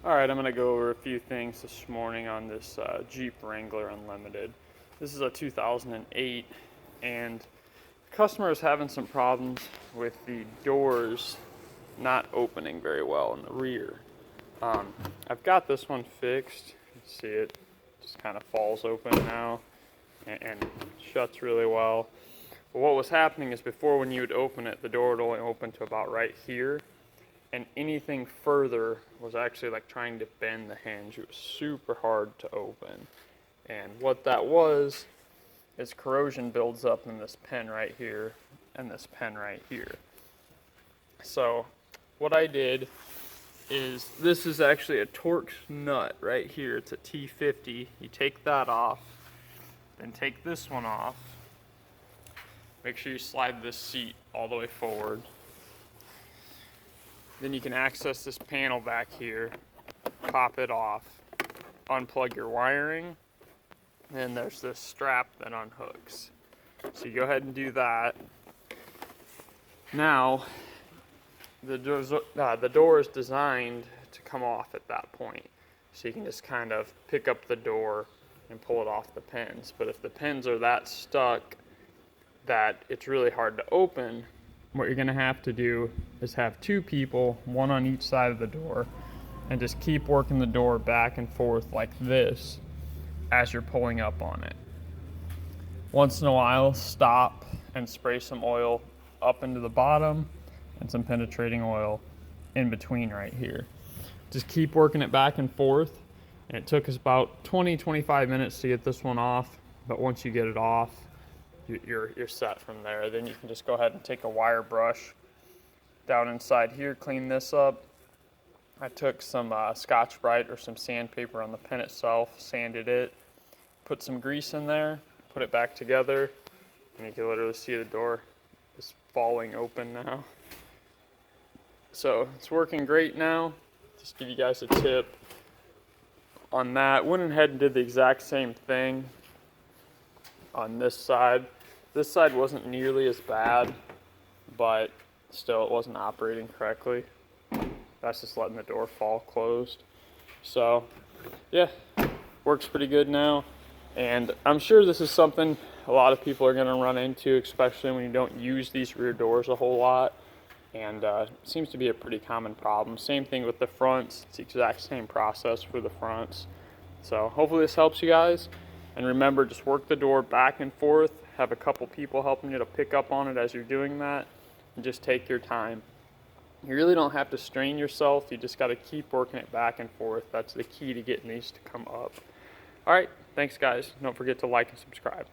Alright, I'm going to go over a few things this morning on this Jeep Wrangler Unlimited. This is a 2008, and the customer is having some problems with the doors not opening very well in the rear. I've got this one fixed. You can see it just kind of falls open now and shuts really well. But what was happening is before, when you would open it, the door would only open to about right here. And anything further was actually like trying to bend the hinge. It was super hard to open. And what that was is corrosion builds up in this pin right here and this pin right here. So what I did is, this is actually a Torx nut right here. It's a T50. You take that off, then take this one off. Make sure you slide this seat all the way forward. Then you can access this panel back here, pop it off, unplug your wiring, and there's this strap that unhooks. So you go ahead and do that. Now, the door is designed to come off at that point. So you can just kind of pick up the door and pull it off the pins. But if the pins are that stuck that it's really hard to open, what you're gonna have to do is have two people, one on each side of the door, and just keep working the door back and forth like this as you're pulling up on it. Once in a while, stop and spray some oil up into the bottom and some penetrating oil in between right here. Just keep working it back and forth. And it took us about 20-25 minutes to get this one off, but once you get it off, you're set from there. Then you can just go ahead and take a wire brush down inside here, clean this up. I took some Scotch-Brite or some sandpaper on the pin itself, sanded it, put some grease in there, put it back together, and you can literally see the door is falling open now. So it's working great now. Just give you guys a tip on that. Went ahead and did the exact same thing on this side. This side wasn't nearly as bad, but still it wasn't operating correctly. That's just letting the door fall closed. So yeah, works pretty good now. And I'm sure this is something a lot of people are gonna run into, especially when you don't use these rear doors a whole lot. And it seems to be a pretty common problem. Same thing with the fronts. It's the exact same process for the fronts. So hopefully this helps you guys. And remember, just work the door back and forth. Have a couple people helping you to pick up on it as you're doing that. And just take your time. You really don't have to strain yourself. You just got to keep working it back and forth. That's the key to getting these to come up. All right, thanks guys. Don't forget to like and subscribe.